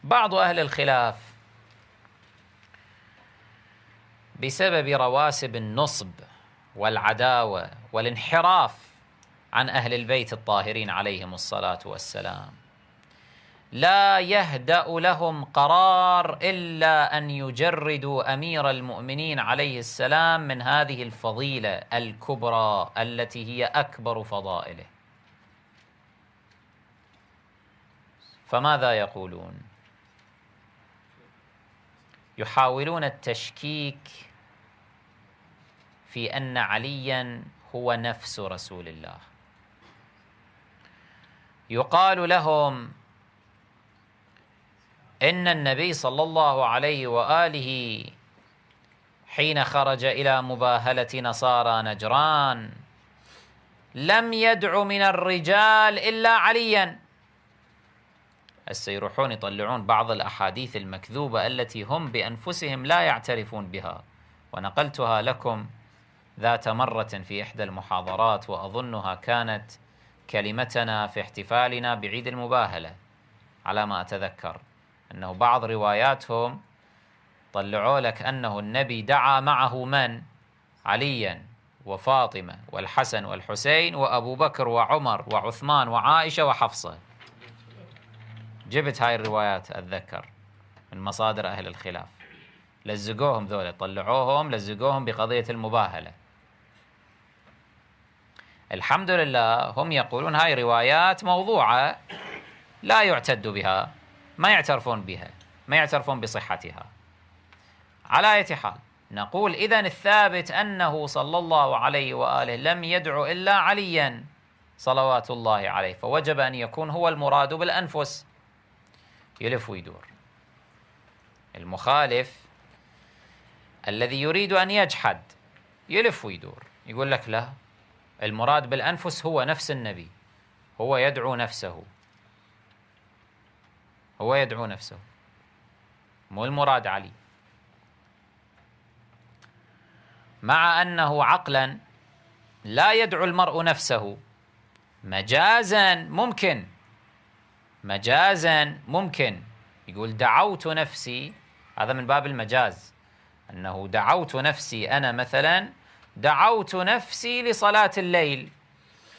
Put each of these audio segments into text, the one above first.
بعض أهل الخلاف بسبب رواسب النصب والعداوة والانحراف عن أهل البيت الطاهرين عليهم الصلاة والسلام لا يهدأ لهم قرار إلا أن يجردوا أمير المؤمنين عليه السلام من هذه الفضيلة الكبرى التي هي أكبر فضائله. فماذا يقولون؟ يحاولون التشكيك في أن عليا هو نفس رسول الله. يقال لهم إن النبي صلى الله عليه وآله حين خرج إلى مباهلة نصارى نجران لم يدع من الرجال إلا عليا. هسه يروحون يطلعون بعض الأحاديث المكذوبة التي هم بأنفسهم لا يعترفون بها، ونقلتها لكم ذات مرة في إحدى المحاضرات، وأظنها كانت كلمتنا في احتفالنا بعيد المباهلة على ما أتذكر، أنه بعض رواياتهم طلعوا لك أنه النبي دعا معه من؟ عليا وفاطمة والحسن والحسين وأبو بكر وعمر وعثمان وعائشة وحفصة. جبت هاي الروايات أتذكر من مصادر أهل الخلاف، لزقوهم ذولا، طلعوهم لزقوهم بقضية المباهلة. الحمد لله هم يقولون هاي روايات موضوعة لا يعتد بها، ما يعترفون بها، ما يعترفون بصحتها. على أي حال نقول إذن الثابت أنه صلى الله عليه وآله لم يدع إلا عليا صلوات الله عليه، فوجب أن يكون هو المراد بالأنفس. يلف ويدور المخالف الذي يريد أن يجحد، يلف ويدور يقول لك لا، المراد بالأنفس هو نفس النبي، هو يدعو نفسه، هو يدعو نفسه، مو المراد علي. مع أنه عقلا لا يدعو المرء نفسه، مجازا ممكن، مجازا ممكن يقول دعوت نفسي، هذا من باب المجاز، أنه دعوت نفسي، أنا مثلا دعوت نفسي لصلاة الليل،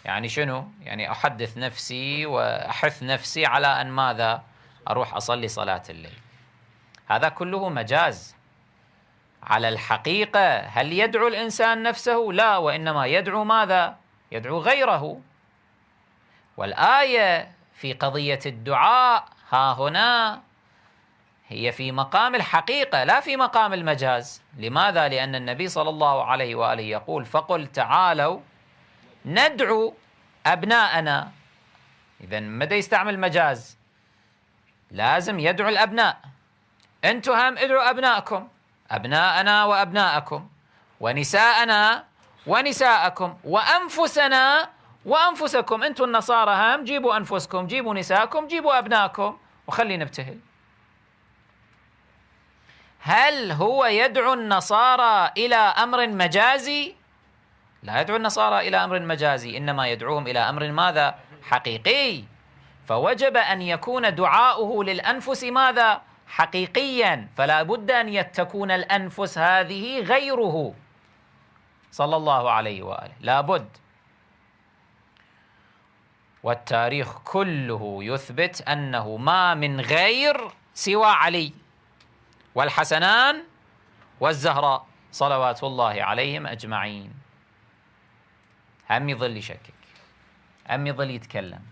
يعني شنو؟ يعني أحدث نفسي وأحث نفسي على أن ماذا؟ أروح أصلي صلاة الليل. هذا كله مجاز. على الحقيقة هل يدعو الإنسان نفسه؟ لا، وإنما يدعو ماذا؟ يدعو غيره. والآية في قضية الدعاء ها هنا هي في مقام الحقيقة لا في مقام المجاز. لماذا؟ لأن النبي صلى الله عليه وآله يقول فقل تعالوا ندعو أبناءنا. إذن متى يستعمل مجاز؟ لازم يدعو الأبناء. أنتم هم ادعوا أبناءكم، أبناءنا وأبناءكم، ونساءنا ونساءكم، وأنفسنا وأنفسكم. أنتم النصارى هم جيبوا أنفسكم، جيبوا نساءكم، جيبوا أبناءكم، وخلي نبتهل. هل هو يدعو النصارى إلى أمر مجازي؟ لا يدعو النصارى إلى أمر مجازي، إنما يدعوهم إلى أمر ماذا؟ حقيقي. فوجب أن يكون دعاؤه للأنفس ماذا؟ حقيقيا، فلا بد أن تكون الأنفس هذه غيره صلى الله عليه وآله، لا بد. والتاريخ كله يثبت أنه ما من غير سوى علي والحسنان والزهراء صلوات الله عليهم أجمعين. هم يظل يشكك، هم يظل يتكلم،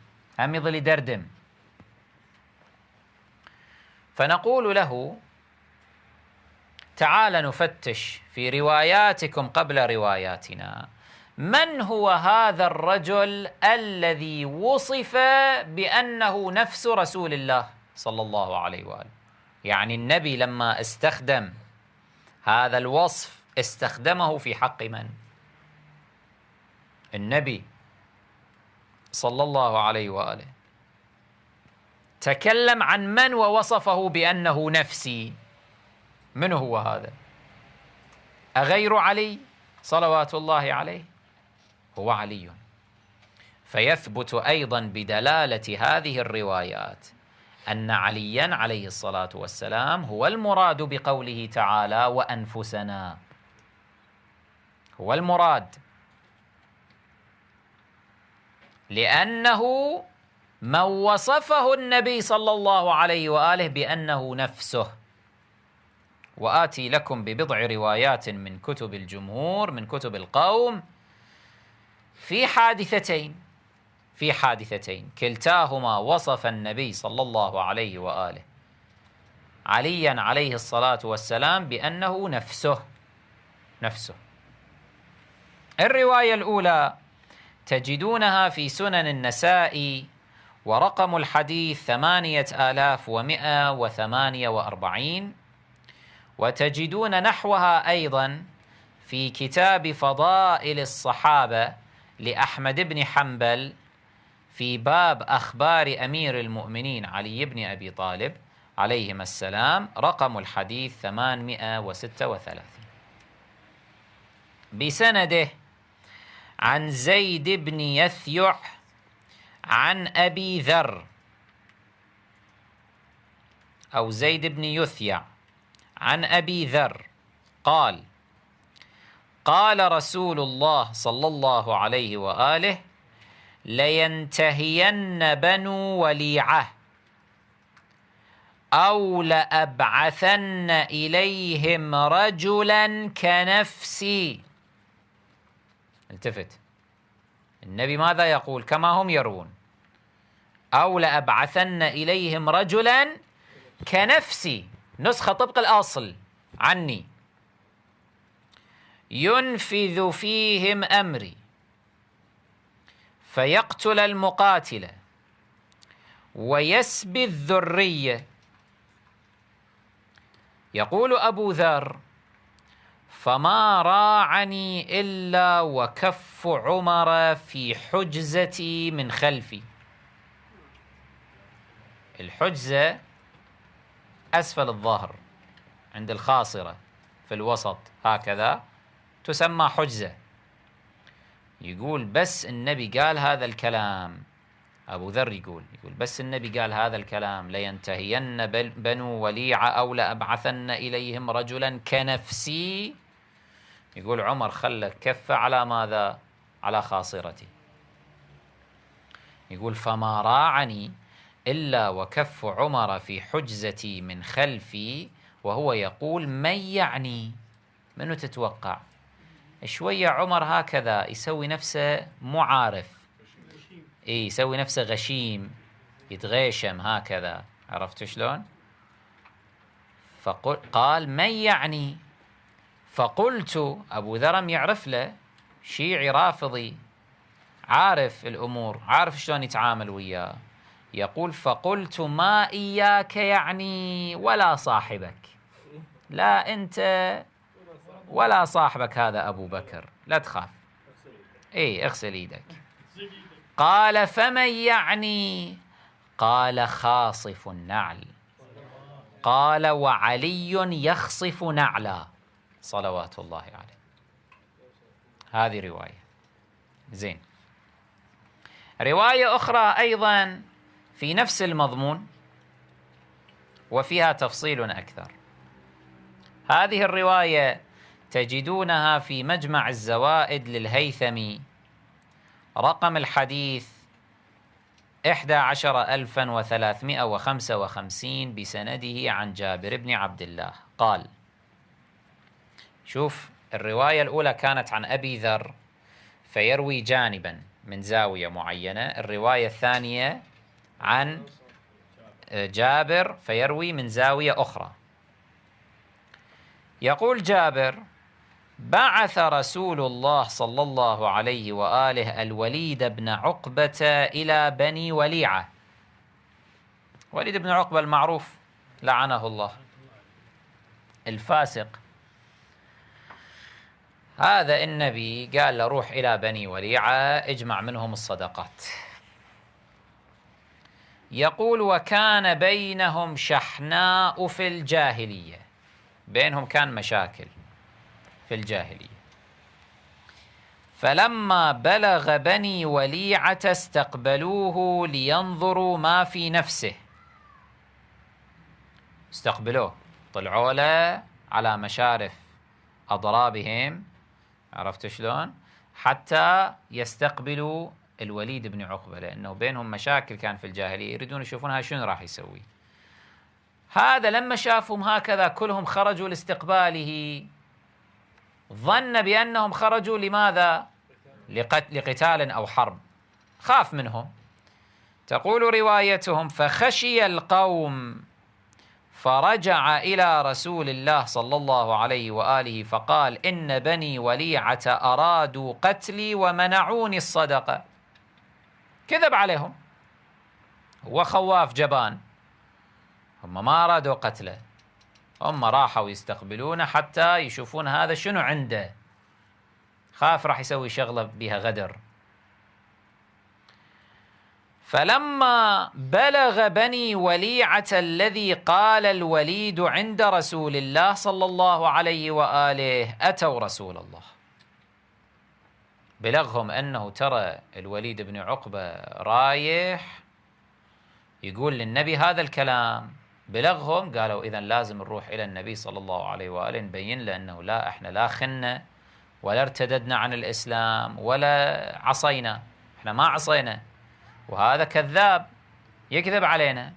هم يظل يدردم. فنقول له تعال نفتش في رواياتكم قبل رواياتنا، من هو هذا الرجل الذي وصف بأنه نفس رسول الله صلى الله عليه وآله؟ يعني النبي لما استخدم هذا الوصف استخدمه في حق من؟ النبي صلى الله عليه وآله تكلم عن من ووصفه بأنه نفسي؟ من هو هذا؟ أغير علي صلوات الله عليه؟ هو علي. فيثبت أيضا بدلالة هذه الروايات أن عليا عليه الصلاة والسلام هو المراد بقوله تعالى وأنفسنا، هو المراد، لأنه من وصفه النبي صلى الله عليه وآله بأنه نفسه. وآتي لكم ببضع روايات من كتب الجمهور، من كتب القوم، في حادثتين كلتاهما وصف النبي صلى الله عليه وآله عليا عليه الصلاة والسلام بأنه نفسه. الرواية الأولى تجدونها في سنن النسائي، ورقم الحديث 8148، وتجدون نحوها أيضا في كتاب فضائل الصحابة لأحمد بن حنبل في باب أخبار أمير المؤمنين علي بن أبي طالب عليهما السلام، رقم الحديث 836، بسنده عن زيد بن يثيع عن أبي ذر، أو زيد بن يثيع عن أبي ذر قال: قال رسول الله صلى الله عليه وآله: لينتهين بنو وليعة أو لأبعثن إليهم رجلا كنفسي. التفت، النبي ماذا يقول كما هم يروون؟ أو لأبعثن إليهم رجلا كنفسي، نسخة طبق الأصل عني، ينفذ فيهم أمري فيقتل المقاتل ويسبي الذرية. يقول أبو ذر: فما راعني إلا وكف عمر في حجزتي من خلفي. الحجزة أسفل الظهر عند الخاصرة في الوسط هكذا تسمى حجزة. يقول بس النبي قال هذا الكلام، أبو ذر يقول بس النبي قال هذا الكلام: لينتهين بنو وليعة أو لأبعثن إليهم رجلا كنفسي. يقول عمر خلى كفه على ماذا؟ على خاصرتي. يقول فما راعني إلا وكف عمر في حجزتي من خلفي، وهو يقول من يعني؟ منو تتوقع؟ شوية عمر هكذا يسوي نفسه مو عارف، يسوي نفسه غشيم، يتغيشم هكذا، عرفت شلون؟ قال من يعني؟ فقلت، أبو ذر يعرف له، شيعي رافضي عارف الأمور، عارف شلون يتعامل وياه. يقول فقلت ما إياك يعني ولا صاحبك، لا أنت ولا صاحبك هذا أبو بكر، لا تخاف، اغسل إيدك. قال فمن يعني؟ قال خاصف النعل. قال وعلي يخصف نعلا صلوات الله عليه. هذه رواية. زين، رواية أخرى أيضا في نفس المضمون وفيها تفصيل أكثر. هذه الرواية تجدونها في مجمع الزوائد للهيثمي، رقم الحديث 11355 بسنده عن جابر بن عبد الله قال. شوف، الرواية الأولى كانت عن أبي ذر فيروي جانبا من زاوية معينة، الرواية الثانية عن جابر فيروي من زاوية أخرى. يقول جابر: بعث رسول الله صلى الله عليه وآله الوليد بن عقبة إلى بني وليعة. وليد بن عقبة المعروف لعنه الله، الفاسق هذا، النبي قال له روح إلى بني وليعة اجمع منهم الصدقات. يقول وكان بينهم شحناء في الجاهلية، بينهم كان مشاكل في الجاهلية. فلما بلغ بني وليعة استقبلوه لينظروا ما في نفسه، استقبلوه، طلعوا له على مشارف أضرابهم، عرفت شلون؟ حتى يستقبلوا الوليد بن عقبة، لأنه بينهم مشاكل كان في الجاهلية، يريدون يشوفونها شنو راح يسوي. هذا لما شافهم هكذا كلهم خرجوا لاستقباله، ظن بأنهم خرجوا لماذا؟ لقتال أو حرب، خاف منهم. تقول روايتهم: فخشي القوم فرجع إلى رسول الله صلى الله عليه وآله فقال: إن بني وليعة أرادوا قتلي ومنعوني الصدقة. كذب عليهم، هو خواف جبان، هم ما أرادوا قتله، هم راحوا يستقبلونه حتى يشوفون هذا شنو عنده، خاف راح يسوي شغلة بها غدر. فلما بلغ بني وليعة الذي قال الوليد عند رسول الله صلى الله عليه وآله أتوا رسول الله، بلغهم أنه ترى الوليد بن عقبة رايح يقول للنبي هذا الكلام، بلغهم قالوا إذن لازم نروح إلى النبي صلى الله عليه وآله نبين له أنه لا، إحنا لا خنا ولا ارتددنا عن الإسلام ولا عصينا، إحنا ما عصينا، وهذا كذاب يكذب علينا.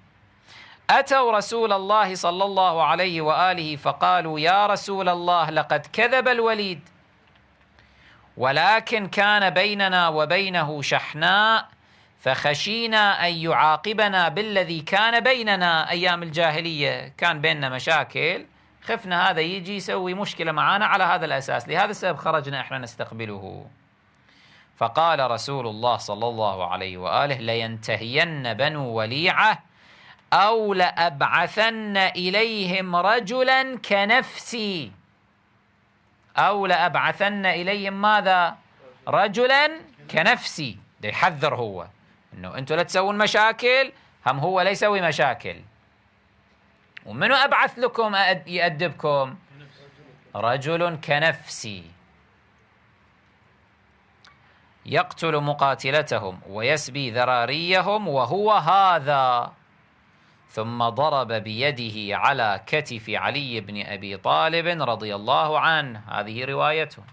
أتوا رسول الله صلى الله عليه وآله فقالوا: يا رسول الله، لقد كذب الوليد، ولكن كان بيننا وبينه شحناء، فخشينا أن يعاقبنا بالذي كان بيننا أيام الجاهلية، كان بيننا مشاكل، خفنا هذا يجي يسوي مشكلة معنا على هذا الأساس، لهذا السبب خرجنا إحنا نستقبله. فقال رسول الله صلى الله عليه وآله: لينتهين بنو وليعة أو لأبعثن إليهم رجلا كنفسي، أو لأبعثن إليهم ماذا؟ رجلا كنفسي. ده يحذر هو إنه أنتوا لا تسوون مشاكل، هم هو لا يسوي مشاكل، ومنو أبعث لكم يأدبكم؟ رجل كنفسي يقتل مقاتلتهم ويسبي ذراريهم وهو هذا. ثم ضرب بيده على كتف علي بن أبي طالب رضي الله عنه، هذه روايته.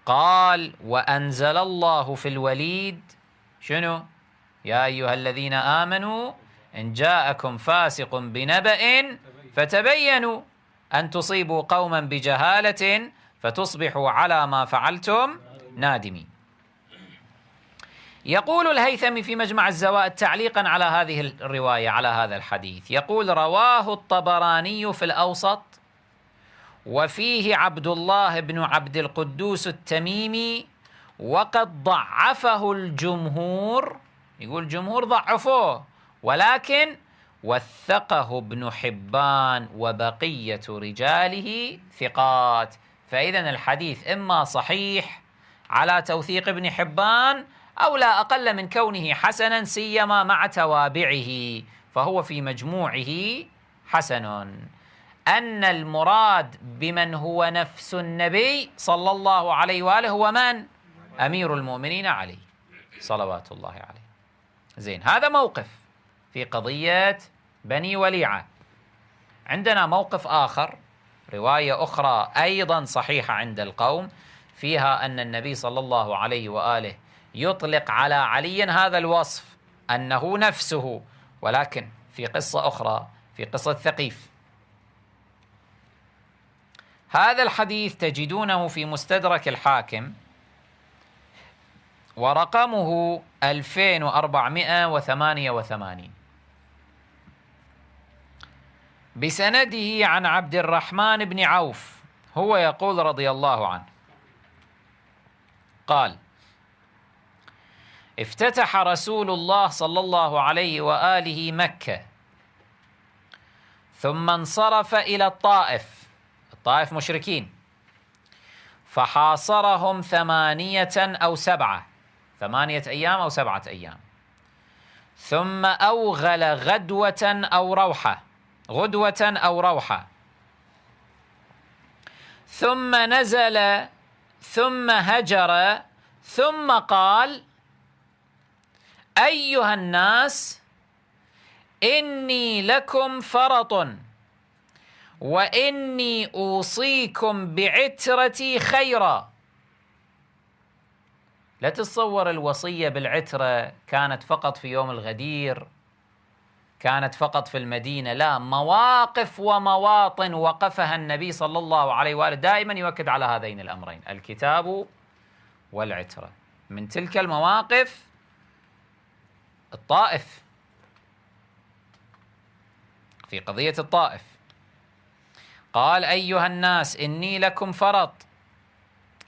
قال: وأنزل الله في الوليد شنو؟ يا أيها الذين آمنوا إن جاءكم فاسق بنبأ فتبينوا أن تصيبوا قوما بجهالة فتصبحوا على ما فعلتم نادمين. يقول الهيثمي في مجمع الزوائد تعليقا على هذه الرواية، على هذا الحديث، يقول: رواه الطبراني في الأوسط، وفيه عبد الله بن عبد القدوس التميمي، وقد ضعفه الجمهور، يقول الجمهور ضعفوه، ولكن وثقه ابن حبان وبقية رجاله ثقات. فإذن الحديث إما صحيح على توثيق ابن حبان أو لا أقل من كونه حسنا، سيما مع توابعه، فهو في مجموعه حسن. أن المراد بمن هو نفس النبي صلى الله عليه وآله هو من؟ أمير المؤمنين علي صلوات الله عليه. زين، هذا موقف في قضية بني وليعة. عندنا موقف آخر، رواية أخرى أيضا صحيحة عند القوم، فيها أن النبي صلى الله عليه وآله يطلق على علي هذا الوصف أنه نفسه، ولكن في قصة أخرى، في قصة ثقيف. هذا الحديث تجدونه في مستدرك الحاكم، ورقمه 2488، بسنده عن عبد الرحمن بن عوف، هو يقول رضي الله عنه قال: افتتح رسول الله صلى الله عليه وآله مكة، ثم انصرف إلى الطائف مشركين، فحاصرهم 8 أو 7، 8 أيام أو 7 أيام، ثم أوغل غدوة أو روحة، ثم نزل، ثم هجر، ثم قال: أيها الناس، إني لكم فرط وإني أوصيكم بعترتي خيرا. لا تتصور الوصية بالعترة كانت فقط في يوم الغدير، كانت فقط في المدينة، لا، مواقف ومواطن وقفها النبي صلى الله عليه وآله دائما يؤكد على هذين الأمرين، الكتاب والعترة. من تلك المواقف الطائف، في قضية الطائف قال: أيها الناس إني لكم فرط،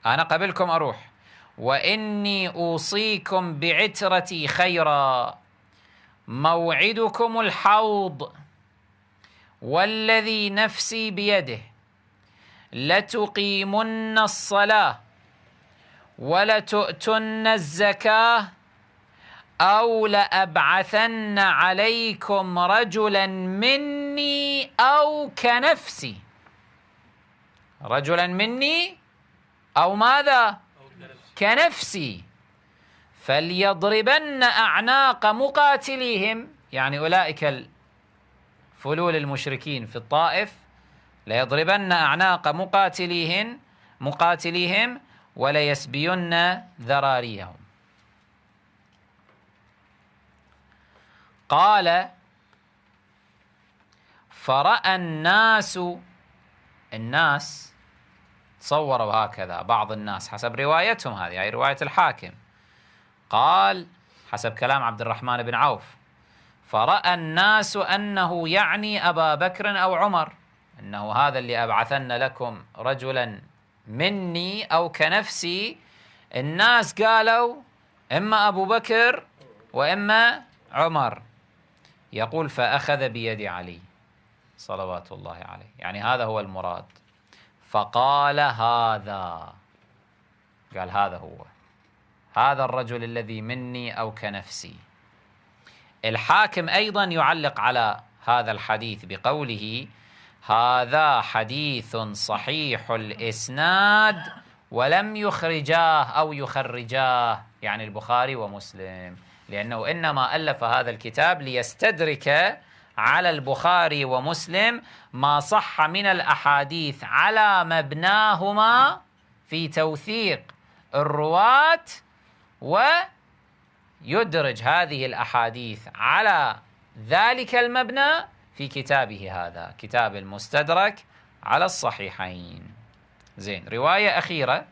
أنا قبلكم أروح، وإني أوصيكم بعترتي خيرا، موعدكم الحوض، والذي نفسي بيده لتقيمن الصلاة ولتؤتن الزكاة أو لأبعثن عليكم رجلا مني أو كنفسي. رجلا مني أو ماذا؟ كنفسي، فليضربن أعناق مقاتليهم، يعني أولئك الفلول المشركين في الطائف، ليضربن أعناق مقاتليهم وليسبين ذراريهم. قال: فرأى الناس تصوروا هكذا، بعض الناس حسب روايتهم، هذه رواية الحاكم، قال حسب كلام عبد الرحمن بن عوف: فرأى الناس أنه يعني أبا بكر أو عمر، أنه هذا اللي أبعثن لكم رجلا مني أو كنفسي. الناس قالوا إما أبو بكر وإما عمر. يقول: فأخذ بيد علي صلوات الله عليه، يعني هذا هو المراد، فقال: قال هذا هو، هذا الرجل الذي مني أو كنفسي. الحاكم أيضا يعلق على هذا الحديث بقوله: هذا حديث صحيح الإسناد ولم يخرجاه أو يخرجاه، يعني البخاري ومسلم، لأنه إنما ألف هذا الكتاب ليستدرك على البخاري ومسلم ما صح من الأحاديث على مبناهما في توثيق الرواة، ويدرج هذه الأحاديث على ذلك المبنى في كتابه هذا، كتاب المستدرك على الصحيحين. زين، رواية أخيرة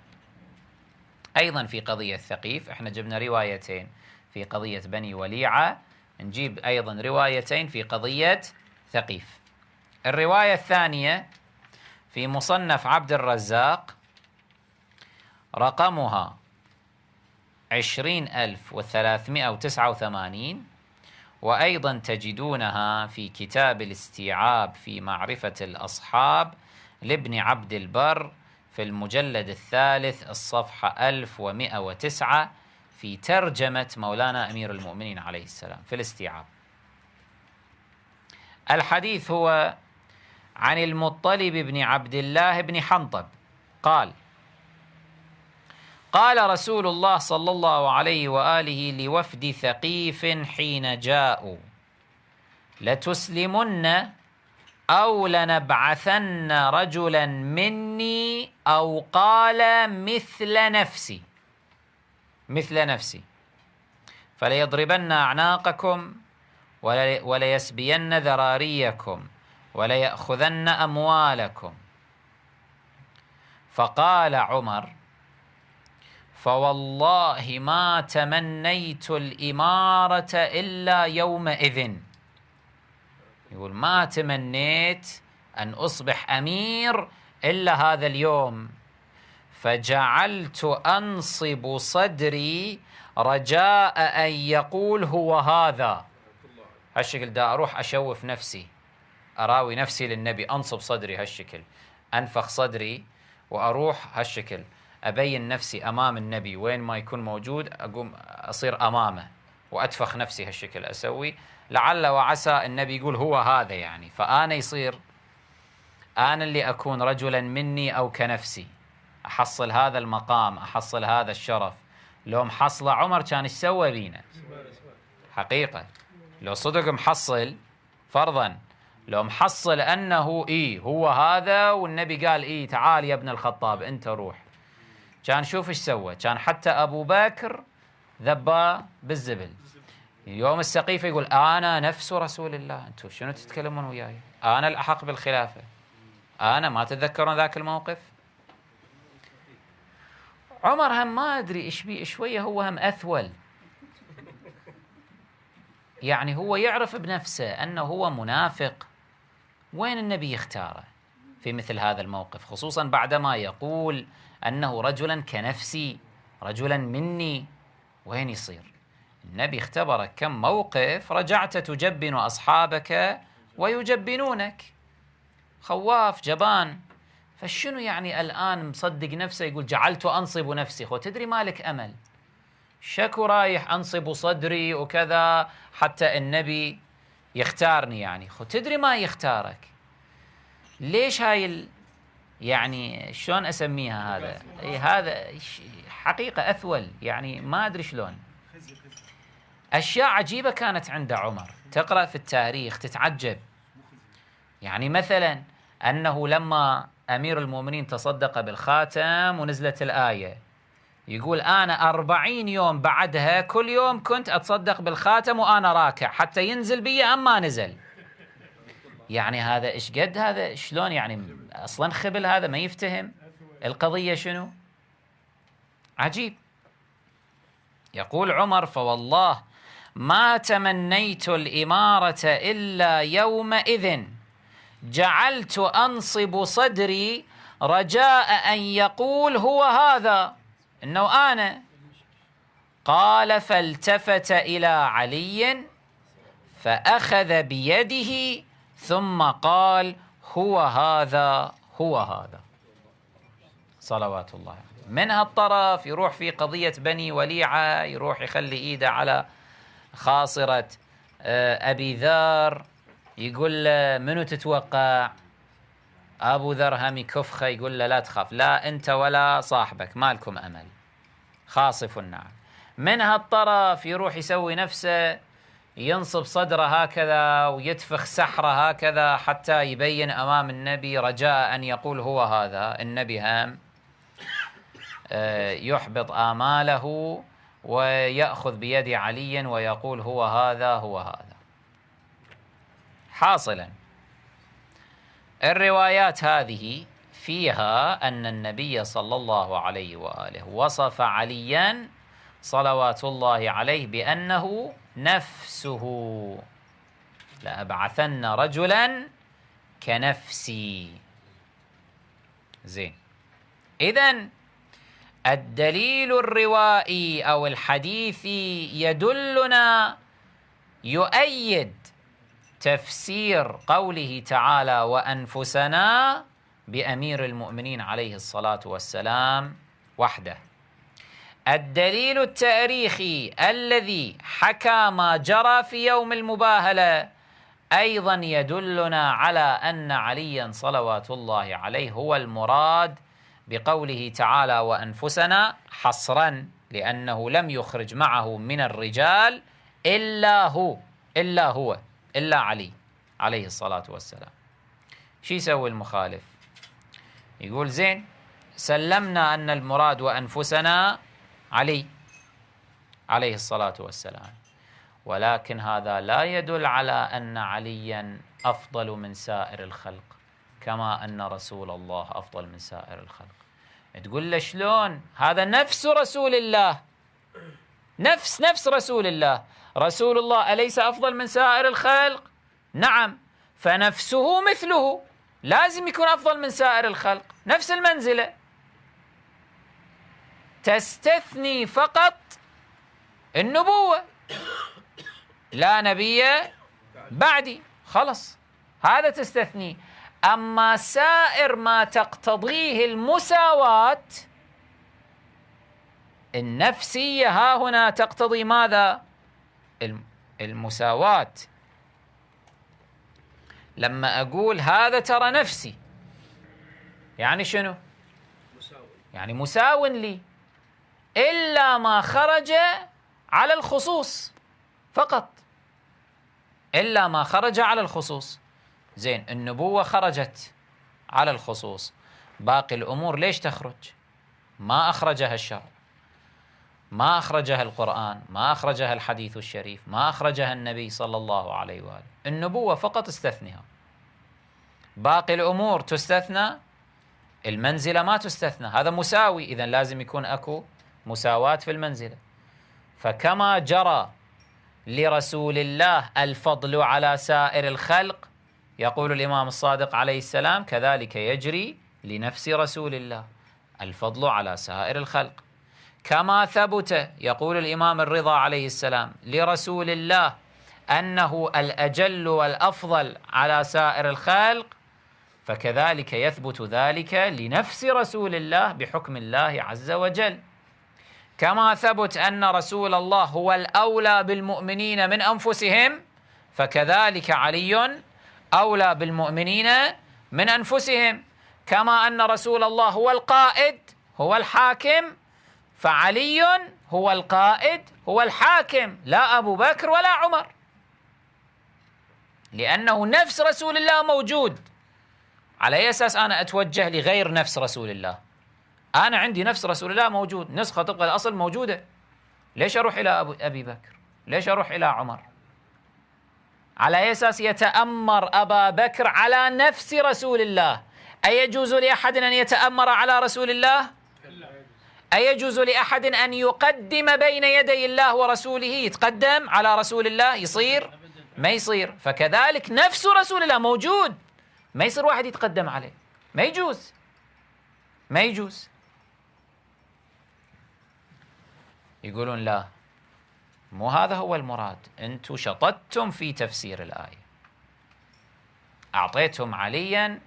أيضا في قضية ثقيف، احنا جبنا روايتين في قضية بني وليعة، نجيب أيضا روايتين في قضية ثقيف. الرواية الثانية في مصنف عبد الرزاق، رقمها 20,389، وأيضا تجدونها في كتاب الاستيعاب في معرفة الأصحاب لابن عبد البر في المجلد الثالث الصفحة 1109 في ترجمة مولانا أمير المؤمنين عليه السلام في الاستيعاب. الحديث هو عن المطلب بن عبد الله بن حنطب قال: قال رسول الله صلى الله عليه وآله لوفد ثقيف حين جاءوا: لتسلمن أو لنبعثن رجلا مني، أو قال مثل نفسي، فليضربن أعناقكم وليسبين ذراريكم وليأخذن أموالكم. فقال عمر: فوالله ما تمنيت الإمارة إلا يومئذ، يقول ما تمنيت أن أصبح أمير إلا هذا اليوم، فجعلت أنصب صدري رجاء أن يقول هو هذا. هالشكل دا أروح أشوف نفسي، أراوي نفسي للنبي، أنصب صدري هالشكل، أنفخ صدري وأروح هالشكل أبين نفسي أمام النبي، وين ما يكون موجود أقوم أصير أمامه وأتفخ نفسي هالشكل أسوي، لعل وعسى النبي يقول هو هذا، يعني فأنا يصير أنا اللي أكون رجلا مني أو كنفسي، أحصل هذا المقام، أحصل هذا الشرف. لو محصل عمر كان ايش سوى بينا؟ حقيقة لو صدق محصل فرضا لو محصل أنه هو هذا، والنبي قال تعال يا ابن الخطاب أنت روح، كان شوف إيش سوى، كان حتى أبو بكر ذباه بالزبل. يوم السقيفة يقول أنا نفس رسول الله، أنتم شنو تتكلمون وياي؟ أنا الأحق بالخلافة، أنا. ما تتذكرون ذاك الموقف؟ عمر هم ما أدري إيش بيه شوية، هو هم أثول، يعني هو يعرف بنفسه أنه هو منافق. وين النبي يختاره في مثل هذا الموقف، خصوصا بعدما يقول أنه رجلا كنفسي، رجلا مني؟ وين يصير؟ النبي اختبرك كم موقف رجعت تجبن أصحابك ويجبنونك، خواف جبان. فشنو يعني الآن مصدق نفسه يقول جعلت أنصب نفسي؟ خو تدري مالك أمل، شكو رايح أنصب صدري وكذا حتى النبي يختارني، يعني خو تدري ما يختارك. ليش هاي يعني شلون أسميها هذا؟ هذا حقيقة أثول، يعني ما أدري شلون. أشياء عجيبة كانت عند عمر، تقرأ في التاريخ تتعجب. يعني مثلا أنه لما أمير المؤمنين تصدق بالخاتم ونزلت الآية، يقول أنا 40 يوم بعدها كل يوم كنت أتصدق بالخاتم وأنا راكع حتى ينزل بي، أما نزل. يعني هذا إيش قد هذا، شلون يعني أصلا خبل، هذا ما يفتهم القضية شنو. عجيب. يقول عمر فوالله ما تمنيت الإمارة إلا يومئذ جعلت أنصب صدري رجاء أن يقول هو هذا، إنه أنا. قال فالتفت إلى علي فأخذ بيده ثم قال هو هذا هو هذا، صلوات الله عليه. من هالطرف يروح في قضية بني وليعة، يروح يخلي إيده على خاصرة أبي ذر، يقول له منو تتوقع؟ أبو ذر هم يكفخه، يقول له لا تخاف، لا أنت ولا صاحبك مالكم أمل، خاصف النعم. من هالطرف يروح يسوي نفسه ينصب صدره هكذا ويتفخ سحره هكذا حتى يبين أمام النبي رجاء أن يقول هو هذا. النبي هم يحبط آماله ويأخذ بيد علي ويقول هو هذا هو هذا. حاصلا الروايات هذه فيها أن النبي صلى الله عليه وآله وصف عليا صلوات الله عليه بأنه نفسه، لأبعثن رجلا كنفسي. زين، إذن الدليل الروائي أو الحديثي يدلنا، يؤيد تفسير قوله تعالى وأنفسنا بأمير المؤمنين عليه الصلاة والسلام وحده. الدليل التاريخي الذي حكى ما جرى في يوم المباهلة أيضا يدلنا على أن عليا صلوات الله عليه هو المراد بقوله تعالى وأنفسنا حصرا، لأنه لم يخرج معه من الرجال إلا علي عليه الصلاة والسلام. شو يسوي المخالف؟ يقول زين سلمنا أن المراد وأنفسنا علي عليه الصلاة والسلام، ولكن هذا لا يدل على أن عليا أفضل من سائر الخلق كما أن رسول الله أفضل من سائر الخلق. تقول له شلون؟ هذا نفس رسول الله، نفس رسول الله. رسول الله أليس أفضل من سائر الخلق؟ نعم، فنفسه مثله لازم يكون أفضل من سائر الخلق، نفس المنزلة. تستثني فقط النبوة، لا نبي بعدي، خلص هذا تستثني. أما سائر ما تقتضيه المساواة النفسية ها هنا تقتضي ماذا؟ المساواة. لما أقول هذا ترى نفسي يعني شنو؟ يعني مساو لي، إلا ما خرج على الخصوص فقط. إلا ما خرج على الخصوص. زين، النبوة خرجت على الخصوص، باقي الأمور ليش تخرج؟ ما أخرجها الشرع، ما أخرجها القرآن، ما أخرجها الحديث الشريف، ما أخرجها النبي صلى الله عليه وآله. النبوة فقط استثنها، باقي الأمور تستثنى، المنزلة ما تستثنى. هذا مساوي، إذن لازم يكون أكو مساواة في المنزلة. فكما جرى لرسول الله الفضل على سائر الخلق، يقول الإمام الصادق عليه السلام، كذلك يجري لنفس رسول الله الفضل على سائر الخلق. كما ثبت، يقول الإمام الرضا عليه السلام، لرسول الله أنه الأجل والأفضل على سائر الخلق، فكذلك يثبت ذلك لنفس رسول الله بحكم الله عز وجل. كما ثبت أن رسول الله هو الأولى بالمؤمنين من أنفسهم، فكذلك علي أولى بالمؤمنين من أنفسهم. كما أن رسول الله هو القائد هو الحاكم، فعلي هو القائد هو الحاكم، لا أبو بكر ولا عمر، لأنه نفس رسول الله موجود. على أي أساس أنا أتوجه لغير نفس رسول الله؟ أنا عندي نفس رسول الله موجود، نسخة طبق الأصل موجودة، ليش أروح إلى أبي بكر؟ ليش أروح إلى عمر؟ على أي أساس يتأمر أبا بكر على نفس رسول الله؟ أيجوز لأحد أن يتأمر على رسول الله؟ أيجوز لأحد أن يقدم بين يدي الله ورسوله، يتقدم على رسول الله؟ يصير؟ ما يصير. فكذلك نفس رسول الله موجود، ما يصير واحد يتقدم عليه، ما يجوز، ما يجوز. يقولون لا، مو هذا هو المراد، أنتم شططتم في تفسير الآية، أعطيتم عليا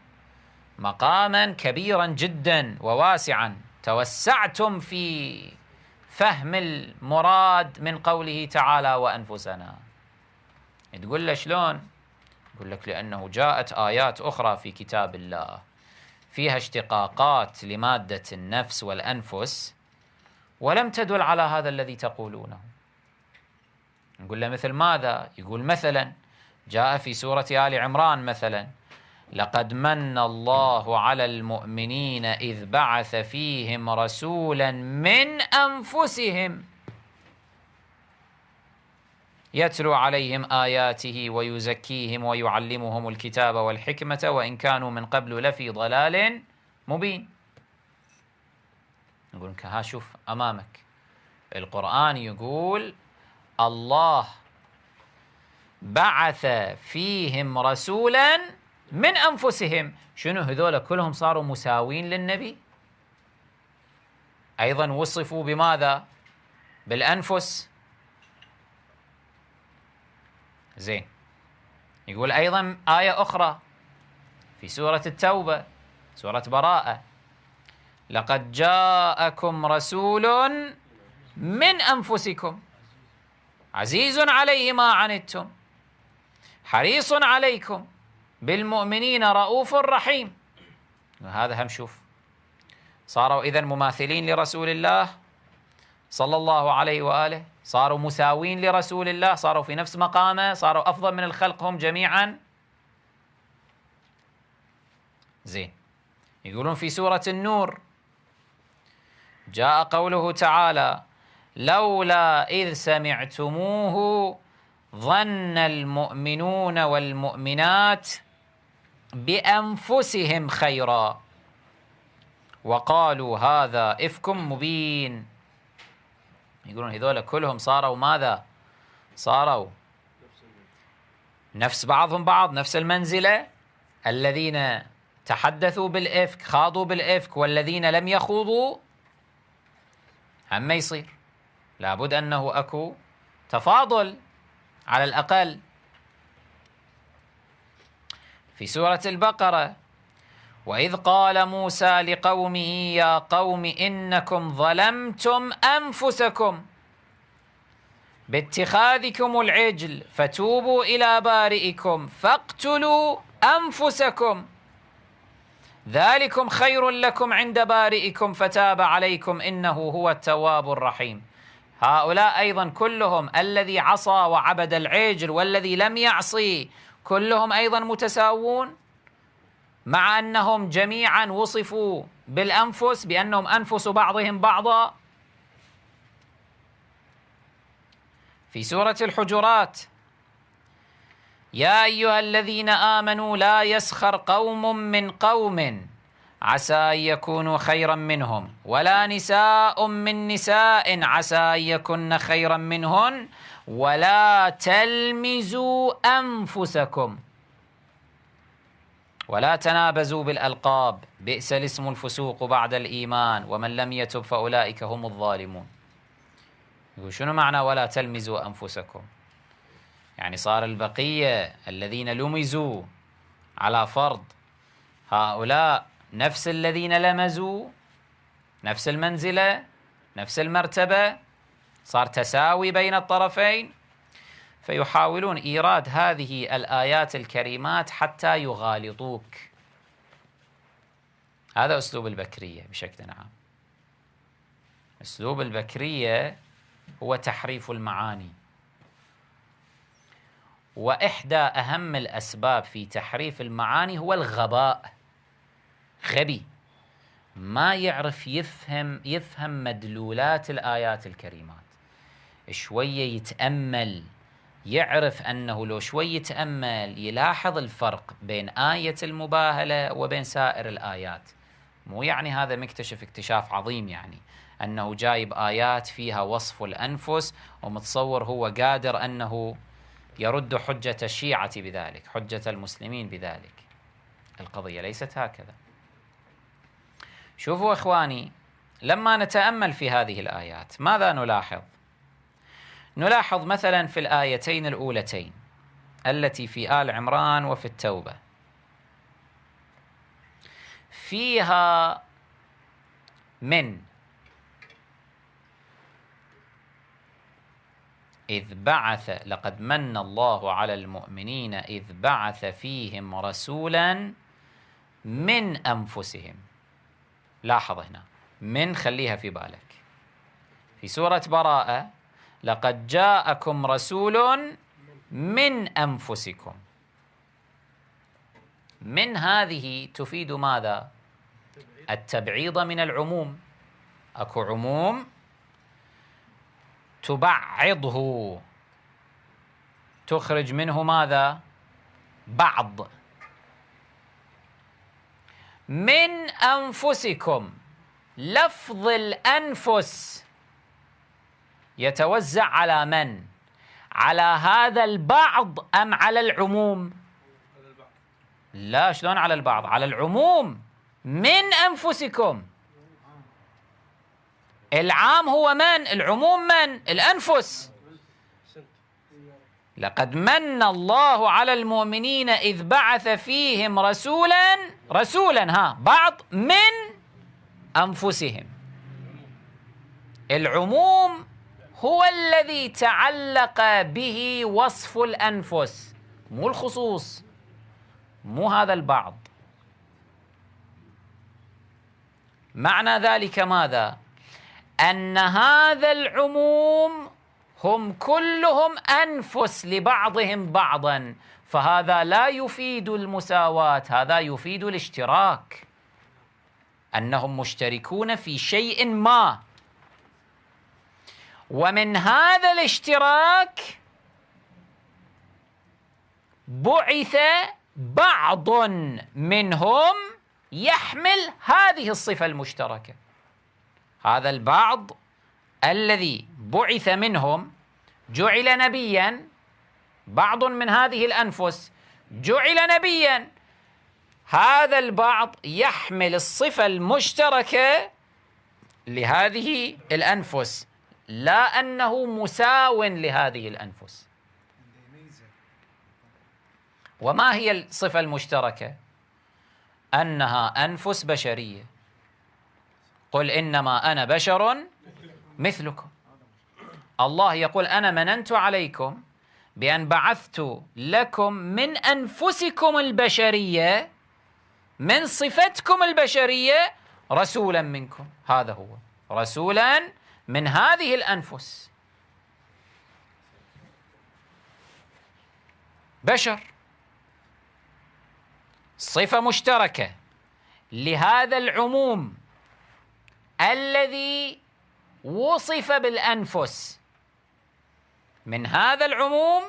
مقاما كبيرا جدا وواسعا، توسعتم في فهم المراد من قوله تعالى وأنفسنا. تقول له شلون؟ يقول لك لأنه جاءت آيات أخرى في كتاب الله فيها اشتقاقات لمادة النفس والأنفس ولم تدل على هذا الذي تقولونه. نقول له مثل ماذا؟ يقول مثلا جاء في سورة آل عمران مثلا: لقد من الله على المؤمنين إذ بعث فيهم رسولا من أنفسهم يتلو عليهم آياته ويزكيهم ويعلمهم الكتاب والحكمة وإن كانوا من قبل لفي ضلال مبين. نقول لك ها شوف أمامك القرآن يقول الله بعث فيهم رسولا من أنفسهم. شنو هذول كلهم صاروا مساوين للنبي؟ أيضا وصفوا بماذا؟ بالأنفس. زين، يقول أيضا آية أخرى في سورة التوبة، سورة براءة: لقد جاءكم رسول من أنفسكم عزيز عليه ما عنتم حريص عليكم بالمؤمنين رؤوف رحيم. هذا هم شوف صاروا إذن مماثلين لرسول الله صلى الله عليه وآله، صاروا مساوين لرسول الله، صاروا في نفس مقامه، صاروا أفضل من الخلق هم جميعا. زين، يقولون في سورة النور جاء قوله تعالى: لولا إذ سمعتموه ظن المؤمنون والمؤمنات بأنفسهم خيرا وقالوا هذا إفك مبين. يقولون هذول كلهم صاروا ماذا؟ صاروا نفس بعضهم بعض، نفس المنزلة. الذين تحدثوا بالإفك خاضوا بالإفك والذين لم يخوضوا هم يصير لابد أنه أكو تفاضل على الأقل. في سورة البقرة: وإذ قال موسى لقومه يا قوم إنكم ظلمتم أنفسكم باتخاذكم العجل فتوبوا إلى بارئكم فاقتلوا أنفسكم ذلكم خير لكم عند بارئكم فتاب عليكم إنه هو التواب الرحيم. هؤلاء أيضا كلهم، الذي عصى وعبد العجل والذي لم يعصي، كلهم أيضا متساوون، مع أنهم جميعا وصفوا بالأنفس بأنهم أنفس بعضهم بعضا. في سورة الحجرات: يا أيها الذين آمنوا لا يسخر قوم من قوم عسى أن يكونوا خيرا منهم ولا نساء من نساء عسى أن يكن خيرا منهن ولا تلمزوا أنفسكم ولا تنابزوا بالألقاب بئس الاسم الفسوق بعد الإيمان ومن لم يتب فأولئك هم الظالمون. يقول شنو معنى ولا تلمزوا أنفسكم؟ يعني صار البقية الذين لمزوا على فرض هؤلاء نفس الذين لمزوا، نفس المنزلة، نفس المرتبة، صار تساوي بين الطرفين، فيحاولون إيراد هذه الآيات الكريمات حتى يغالطوك. هذا أسلوب البكرية بشكل عام. أسلوب البكرية هو تحريف المعاني، وإحدى أهم الأسباب في تحريف المعاني هو الغباء. غبي ما يعرف يفهم مدلولات الآيات الكريمات، شوية يتأمل، يعرف أنه لو شوية يتأمل يلاحظ الفرق بين آية المباهلة وبين سائر الآيات. مو يعني هذا مكتشف اكتشاف عظيم، يعني أنه جايب آيات فيها وصف الأنفس ومتصور هو قادر أنه يرد حجة الشيعة بذلك، حجة المسلمين بذلك. القضية ليست هكذا. شوفوا إخواني، لما نتأمل في هذه الآيات ماذا نلاحظ؟ نلاحظ مثلا في الآيتين الأولتين التي في آل عمران وفي التوبة، فيها من إذ بعث لقد من الله على المؤمنين إذ بعث فيهم رسولا من أنفسهم. لاحظ هنا من، خليها في بالك. في سورة براءة: لقد جاءكم رسول من أنفسكم. من هذه تفيد ماذا؟ التبعيض من العموم. أكو عموم تبعضه، تخرج منه ماذا؟ بعض. من أنفسكم، لفظ الأنفس يتوزع على من؟ على هذا البعض أم على العموم؟ لا، شلون على البعض؟ على العموم. من أنفسكم، العام هو من؟ العموم من؟ الأنفس. لقد من الله على المؤمنين إذ بعث فيهم رسولا بعض من أنفسهم. العموم هو الذي تعلق به وصف الأنفس، مو الخصوص، مو هذا البعض. معنى ذلك ماذا؟ أن هذا العموم هم كلهم أنفس لبعضهم بعضا، فهذا لا يفيد المساواة، هذا يفيد الاشتراك، أنهم مشتركون في شيء ما. ومن هذا الاشتراك بعث بعض منهم يحمل هذه الصفة المشتركة. هذا البعض الذي بعث منهم جعل نبيا، بعض من هذه الأنفس جعل نبيا. هذا البعض يحمل الصفة المشتركة لهذه الأنفس، لا أنه مساو لهذه الأنفس. وما هي الصفة المشتركة؟ أنها أنفس بشرية. قل إنما أنا بشر مثلكم. الله يقول أنا مننت عليكم بأن بعثت لكم من أنفسكم البشرية، من صفتكم البشرية، رسولا منكم. هذا هو رسولا من هذه الأنفس. بشر، صفة مشتركة لهذا العموم الذي وصف بالأنفس. من هذا العموم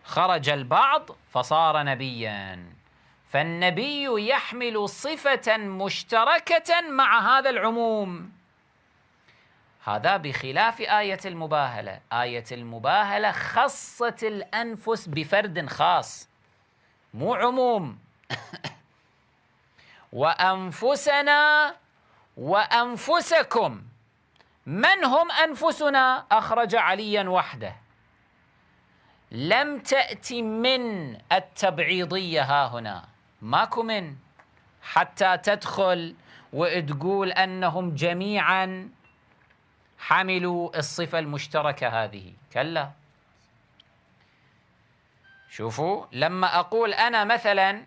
خرج البعض فصار نبيا، فالنبي يحمل صفة مشتركة مع هذا العموم. هذا بخلاف آية المباهلة. آية المباهلة خصت الأنفس بفرد خاص، مو عموم. وأنفسنا وأنفسكم، من هم أنفسنا؟ أخرج عليا وحده. لم تأتي من التبعيضية ها هنا، ماكو من حتى تدخل وتقول أنهم جميعا حملوا الصفة المشتركة هذه، كلا. شوفوا، لما أقول أنا مثلا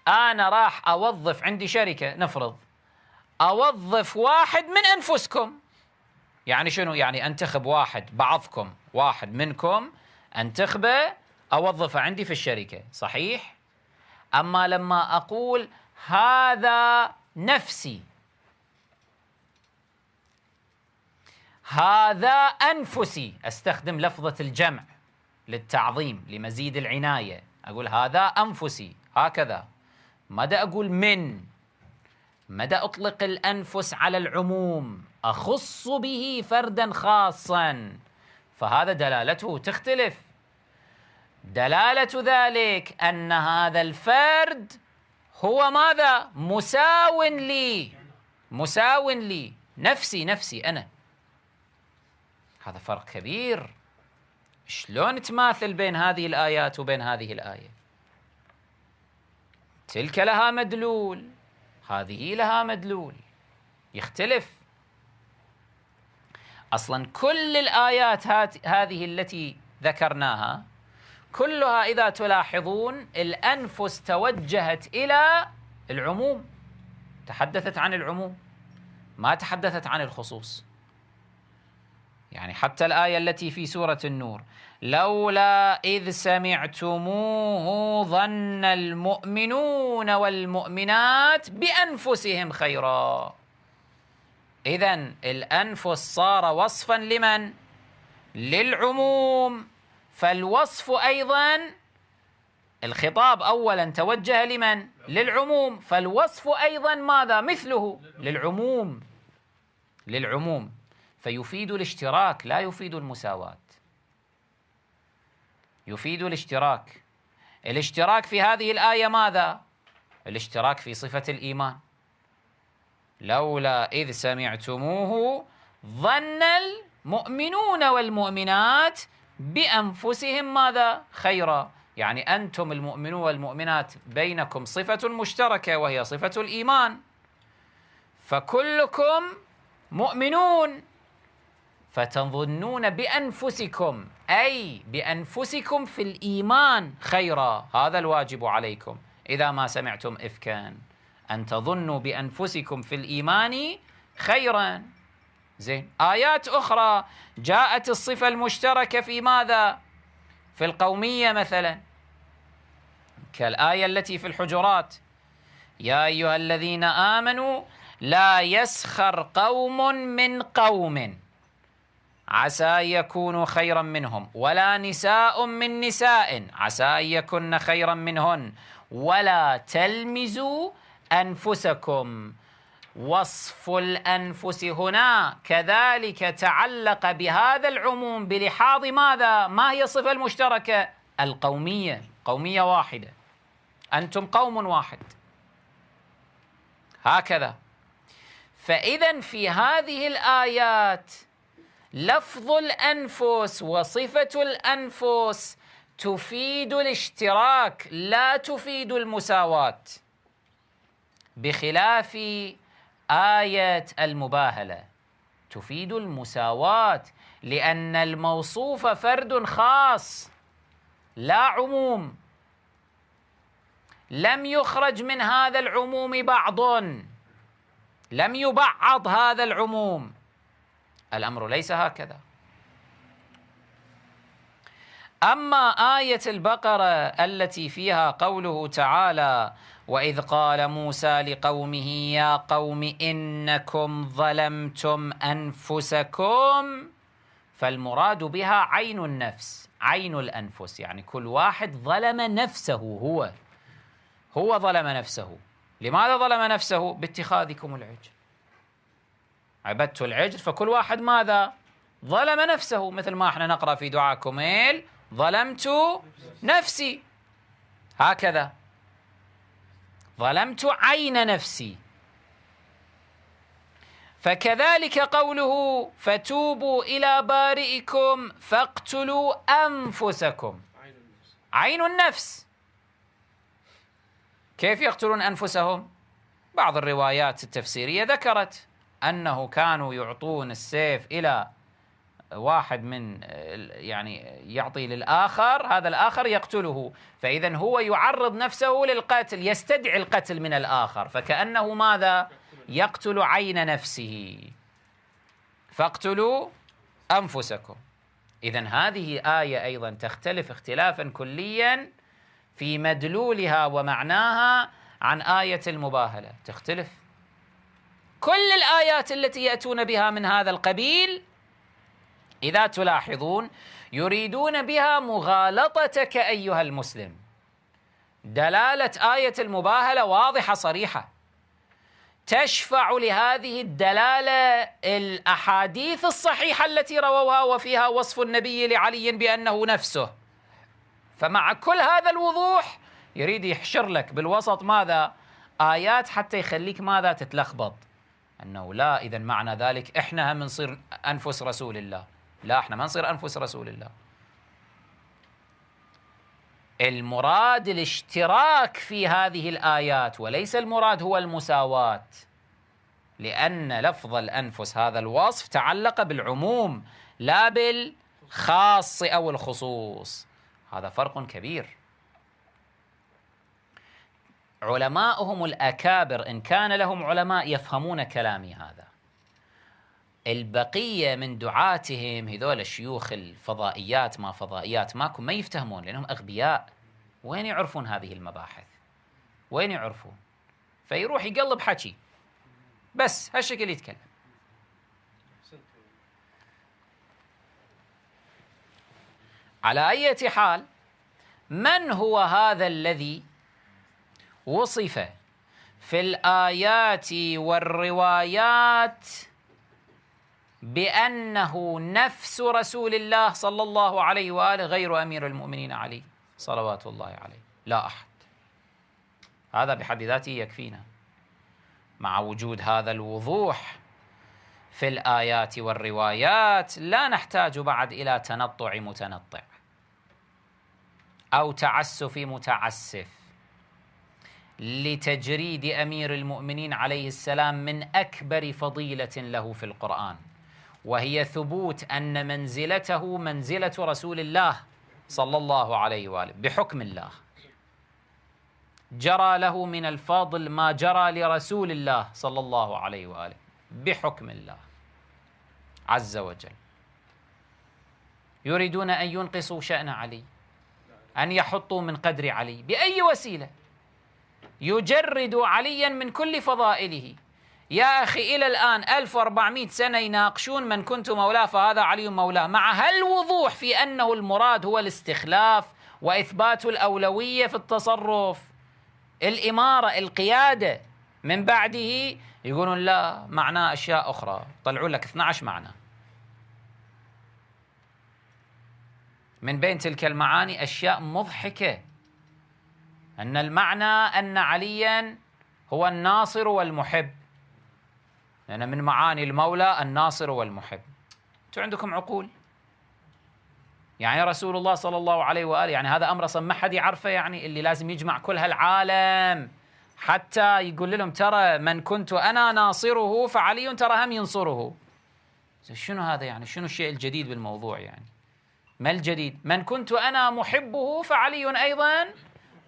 أنا راح أوظف عندي شركة، نفرض أوظف واحد من أنفسكم، يعني شنو؟ يعني أنتخب واحد، بعضكم واحد منكم أنتخبه أوظفه عندي في الشركة، صحيح؟ أما لما أقول هذا نفسي، هذا أنفسي، أستخدم لفظة الجمع للتعظيم لمزيد العناية، أقول هذا أنفسي هكذا، مدى أقول من، مدى أطلق الأنفس على العموم، أخص به فردا خاصا، فهذا دلالته تختلف. دلالة ذلك أن هذا الفرد هو ماذا؟ مساو لي، مساو لي، نفسي أنا. هذا فرق كبير. شلون تماثل بين هذه الآيات وبين هذه الآية؟ تلك لها مدلول، هذه لها مدلول، يختلف. أصلا كل الآيات هذه التي ذكرناها كلها إذا تلاحظون الأنفس توجهت إلى العموم، تحدثت عن العموم، ما تحدثت عن الخصوص. يعني حتى الآية التي في سورة النور، لولا إذ سمعتموه ظن المؤمنون والمؤمنات بأنفسهم خيرا. إذن الأنفس صار وصفا لمن؟ للعموم. فالوصف أيضا، الخطاب أولا توجه لمن؟ للعموم، فالوصف أيضا ماذا؟ مثله للعموم، للعموم، فيفيد الاشتراك لا يفيد المساواة، يفيد الاشتراك. الاشتراك في هذه الآية ماذا؟ الاشتراك في صفة الإيمان. لولا إذ سمعتموه ظن المؤمنون والمؤمنات بأنفسهم ماذا؟ خيرا. يعني أنتم المؤمنون والمؤمنات بينكم صفة مشتركة وهي صفة الإيمان، فكلكم مؤمنون، فتظنون بأنفسكم، أي بأنفسكم في الإيمان خيرا. هذا الواجب عليكم إذا ما سمعتم إفكا، أن تظنوا بأنفسكم في الإيمان خيرا. زين، آيات أخرى جاءت الصفة المشتركة في ماذا؟ في القومية مثلا، كالآية التي في الحجرات، يا أيها الذين آمنوا لا يسخر قوم من قوم عسى أن يكونوا خيرا منهم، ولا نساء من نساء عسى أن يكن خيرا منهن، ولا تلمزوا أنفسكم. وصف الأنفس هنا كذلك تعلق بهذا العموم بلحاظ ماذا؟ ما هي الصفة المشتركة؟ القومية، قومية واحدة، أنتم قوم واحد، هكذا. فإذا في هذه الآيات لفظ الأنفس وصفة الأنفس تفيد الاشتراك لا تفيد المساواة، بخلاف آية المباهلة تفيد المساواة، لأن الموصوف فرد خاص لا عموم، لم يخرج من هذا العموم بعض، لم يبعض هذا العموم. الأمر ليس هكذا. أما آية البقرة التي فيها قوله تعالى: وإذ قال موسى لقومه يا قوم إنكم ظلمتم أنفسكم، فالمراد بها عين النفس، عين الأنفس، يعني كل واحد ظلم نفسه، هو ظلم نفسه. لماذا ظلم نفسه؟ باتخاذكم العجل، عبدت العجل، فكل واحد ماذا؟ ظلم نفسه، مثل ما احنا نقرأ في دعاء كميل: ظلمت نفسي، هكذا ظلمت عين نفسي. فكذلك قوله: فتوبوا إلى بارئكم فاقتلوا أنفسكم، عين النفس. كيف يقتلون أنفسهم؟ بعض الروايات التفسيرية ذكرت أنه كانوا يعطون السيف إلى واحد من، يعني يعطي للآخر، هذا الآخر يقتله، فإذا هو يعرض نفسه للقتل، يستدعي القتل من الآخر، فكأنه ماذا؟ يقتل عين نفسه. فاقتلوا أنفسكم. إذن هذه آية أيضا تختلف اختلافا كليا في مدلولها ومعناها عن آية المباهلة، تختلف. كل الآيات التي يأتون بها من هذا القبيل إذا تلاحظون يريدون بها مغالطتك أيها المسلم. دلالة آية المباهلة واضحة صريحة، تشفع لهذه الدلالة الأحاديث الصحيحة التي رووها وفيها وصف النبي لعلي بأنه نفسه. فمع كل هذا الوضوح يريد يحشر لك بالوسط ماذا؟ آيات حتى يخليك ماذا؟ تتلخبط، أنه لا، إذن معنى ذلك إحنا هم نصير أنفس رسول الله. لا، إحنا ما نصير أنفس رسول الله. المراد الاشتراك في هذه الآيات، وليس المراد هو المساواة، لأن لفظ الأنفس هذا الوصف تعلق بالعموم لا بالخاص أو الخصوص، هذا فرق كبير. علماؤهم الأكابر إن كان لهم علماء يفهمون كلامي هذا، البقية من دعاتهم هذول الشيوخ الفضائيات ما فضائيات ماكو، ما يفتهمون لأنهم أغبياء. وين يعرفون هذه المباحث؟ وين يعرفون؟ فيروح يقلب حكي بس هالشكل يتكلم. على أي حال، من هو هذا الذي وصف في الآيات والروايات بأنه نفس رسول الله صلى الله عليه وآله غير أمير المؤمنين علي صلوات الله عليه؟ لا أحد. هذا بحد ذاته يكفينا. مع وجود هذا الوضوح في الآيات والروايات لا نحتاج بعد إلى تنطع متنطع أو تعسف متعسف لتجريد أمير المؤمنين عليه السلام من أكبر فضيلة له في القرآن، وهي ثبوت أن منزلته منزلة رسول الله صلى الله عليه وآله بحكم الله. جرى له من الفضل ما جرى لرسول الله صلى الله عليه وآله بحكم الله عز وجل. يريدون أن ينقصوا شأن علي، أن يحطوا من قدر علي بأي وسيلة، يجردوا عليا من كل فضائله. يا أخي إلى الآن 1400 سنة يناقشون من كنت مولاه فهذا علي مولاه، مع هالوضوح في أنه المراد هو الاستخلاف وإثبات الأولوية في التصرف، الإمارة، القيادة من بعده. يقولون لا، معناه أشياء أخرى، طلعوا لك 12 معنى. من بين تلك المعاني أشياء مضحكة، أن المعنى أن عليا هو الناصر والمحب، لأن من معاني المولى الناصر والمحب. أنتم عندكم عقول؟ يعني رسول الله صلى الله عليه وآله، يعني هذا أمر أصلا ما حد يعرفه، يعني اللي لازم يجمع كل هالعالم حتى يقول لهم ترى من كنت أنا ناصره فعلي ترى هم ينصره. شنو هذا يعني؟ شنو الشيء الجديد بالموضوع يعني؟ ما الجديد؟ من كنت أنا محبه فعلي أيضا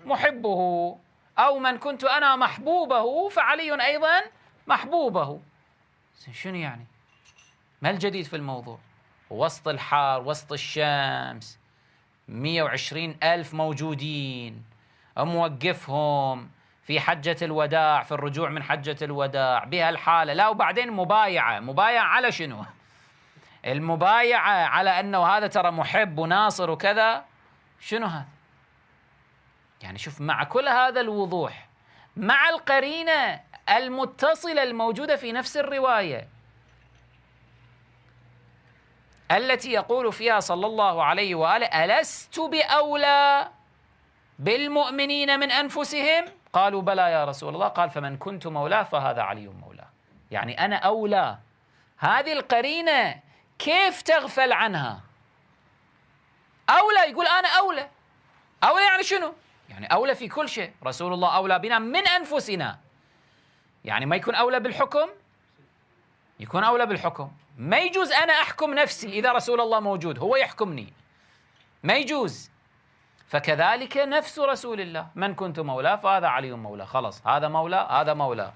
محبه، أو من كنت أنا محبوبه فعلي أيضا محبوبه. شنو يعني؟ ما الجديد في الموضوع؟ وسط الحار، وسط الشمس، 120,000 موجودين، موقفهم في حجة الوداع، في الرجوع من حجة الوداع بهالحالة، لا وبعدين مبايعة على شنو؟ المبايعة على أنه هذا ترى محب وناصر وكذا، شنو هذا؟ يعني شوف، مع كل هذا الوضوح، مع القرينة المتصلة الموجودة في نفس الرواية التي يقول فيها صلى الله عليه وآله: ألست بأولى بالمؤمنين من أنفسهم؟ قالوا بلى يا رسول الله. قال: فمن كنت مولاه فهذا علي مولاه. يعني أنا أولى. هذه القرينة كيف تغفل عنها؟ أولى، يقول أنا أولى. أولى يعني شنو؟ يعني أولى في كل شيء. رسول الله أولى بنا من أنفسنا. يعني ما يكون أولى بالحكم، يكون أولى بالحكم. ما يجوز أنا أحكم نفسي إذا رسول الله موجود، هو يحكمني، ما يجوز. فكذلك نفس رسول الله: من كنت مولاه فهذا علي مولاه. خلص، هذا مولاه، هذا مولاه،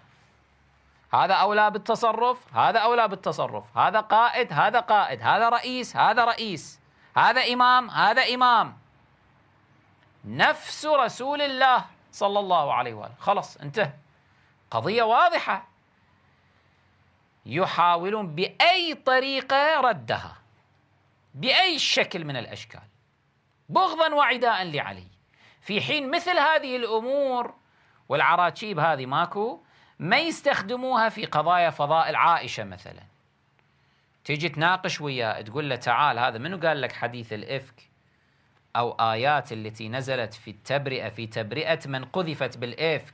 هذا أولى بالتصرف، هذا أولى بالتصرف، هذا قائد، هذا قائد، هذا رئيس، هذا رئيس، هذا إمام، هذا إمام. نفس رسول الله صلى الله عليه وآله. خلص، انتهى، قضية واضحة. يحاولون بأي طريقة ردها، بأي شكل من الأشكال، بغضا وعداء لعلي، في حين مثل هذه الأمور والعراكيب هذه ماكو، ما يستخدموها في قضايا فضائل عائشة مثلا. تيجي تناقش وياه، تقول له: تعال، هذا منو قال لك حديث الإفك أو آيات التي نزلت في التبرئة، في تبرئة من قذفت بالإفك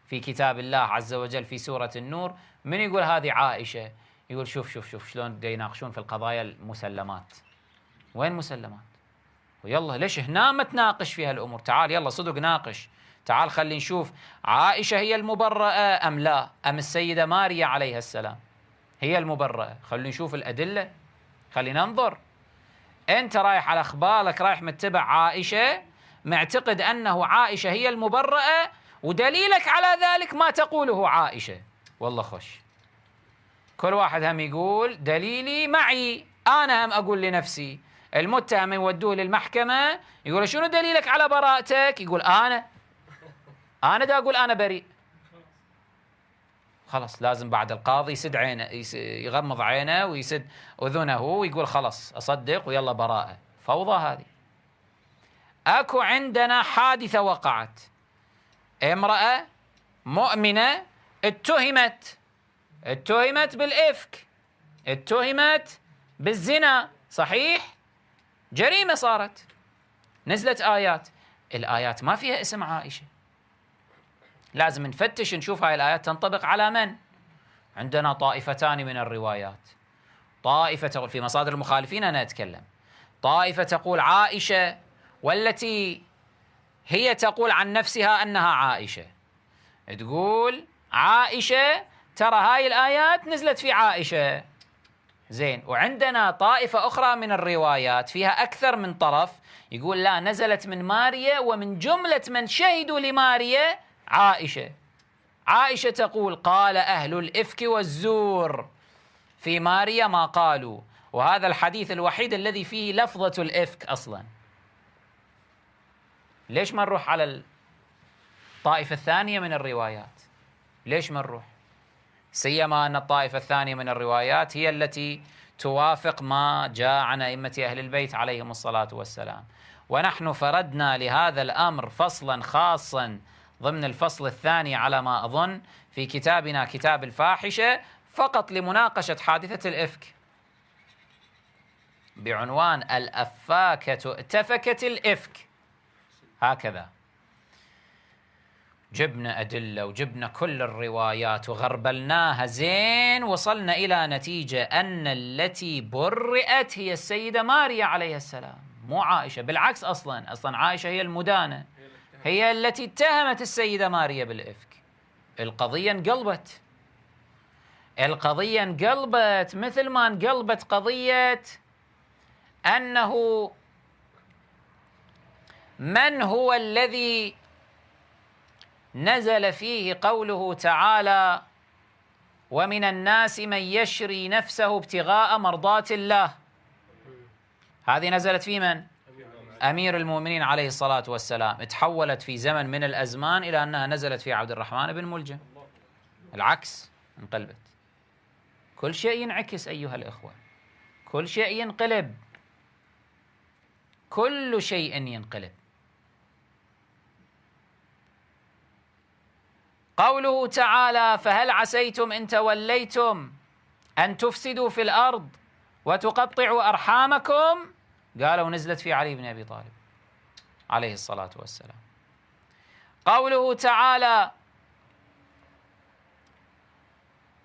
في كتاب الله عز وجل في سورة النور؟ من يقول هذه عائشة؟ يقول: شوف شوف شوف شلون يناقشون في القضايا المسلمات. وين مسلمات؟ ويلا ليش هنا ما تناقش في هالأمور؟ تعال يلا صدق ناقش. تعال خلي نشوف عائشة هي المبرئة أم لا، أم السيدة ماريا عليها السلام هي المبرئة. خلي نشوف الأدلة، خلي ننظر. أنت رايح على أخبارك، رايح متبع عائشة، معتقد أنه عائشة هي المبرئة، ودليلك على ذلك ما تقوله عائشة. والله خوش، كل واحد هم يقول دليلي معي، أنا هم أقول لنفسي. المتهم يودوه للمحكمة، يقول: شنو دليلك على براءتك؟ يقول: أنا دا أقول أنا بريء. خلاص، لازم بعد القاضي يسد عينه، يغمض عينه ويسد أذنه ويقول: خلاص أصدق ويلا براءة. فوضى هذه. أكو عندنا حادثة وقعت، امرأة مؤمنة اتهمت بالإفك، اتهمت بالزنا، صحيح؟ جريمة صارت، نزلت آيات. الآيات ما فيها اسم عائشة. لازم نفتش نشوف هاي الآيات تنطبق على من. عندنا طائفتان من الروايات. طائفة تقول في مصادر المخالفين، أنا أتكلم، طائفة تقول عائشة، والتي هي تقول عن نفسها أنها عائشة، تقول عائشة ترى هاي الآيات نزلت في عائشة. زين. وعندنا طائفة أخرى من الروايات فيها أكثر من طرف، يقول لا، نزلت من ماريا، ومن جملة من شهدوا لماريا عائشة. عائشة تقول: قال أهل الإفك والزور في ماريا ما قالوا. وهذا الحديث الوحيد الذي فيه لفظة الإفك أصلا. ليش ما نروح على الطائفة الثانية من الروايات؟ ليش ما نروح؟ سيما أن الطائفة الثانية من الروايات هي التي توافق ما جاء عن أئمة أهل البيت عليهم الصلاة والسلام. ونحن فردنا لهذا الأمر فصلا خاصا ضمن الفصل الثاني على ما أظن في كتابنا كتاب الفاحشة، فقط لمناقشة حادثة الإفك، بعنوان الأفاكة اتفكت الإفك. هكذا جبنا أدلة وجبنا كل الروايات وغربلناها زين، وصلنا إلى نتيجة أن التي برئت هي السيدة ماريا عليها السلام، مو عائشة. بالعكس، أصلا عائشة هي المدانة، هي التي اتهمت السيدة ماريا بالإفك. القضية انقلبت مثل ما انقلبت قضية أنه من هو الذي نزل فيه قوله تعالى: ومن الناس من يشري نفسه ابتغاء مرضات الله. هذه نزلت في من؟ أمير المؤمنين عليه الصلاة والسلام تحولت في زمن من الأزمان إلى أنها نزلت في عبد الرحمن بن ملجم. العكس انقلبت. كل شيء ينعكس أيها الإخوة، كل شيء ينقلب، كل شيء ينقلب. قوله تعالى: فهل عسيتم إن توليتم أن تفسدوا في الأرض وتقطعوا أرحامكم، قالوا نزلت في علي بن أبي طالب عليه الصلاة والسلام. قوله تعالى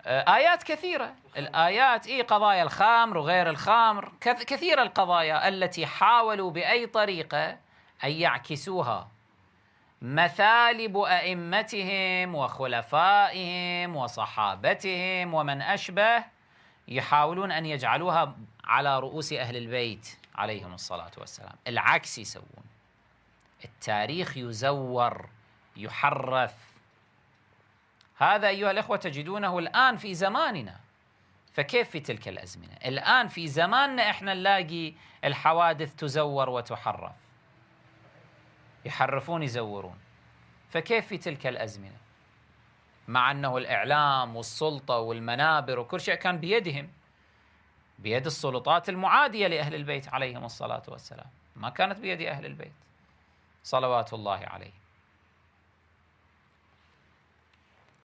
آيات كثيرة، الآيات قضايا الخمر وغير الخمر، كثيرة القضايا التي حاولوا بأي طريقة أن يعكسوها مثالب أئمتهم وخلفائهم وصحابتهم ومن أشبه، يحاولون أن يجعلوها على رؤوس أهل البيت عليهم الصلاة والسلام. العكس يسوون، التاريخ يزور يحرف. هذا أيها الأخوة تجدونه الآن في زماننا، فكيف في تلك الأزمنة؟ الآن في زماننا إحنا نلاقي الحوادث تزور وتحرف، يحرفون يزورون، فكيف في تلك الأزمنة؟ مع أنه الإعلام والسلطة والمنابر وكل شيء كان بيدهم، بيد السلطات المعادية لأهل البيت عليهم الصلاة والسلام، ما كانت بيد أهل البيت صلوات الله عليه.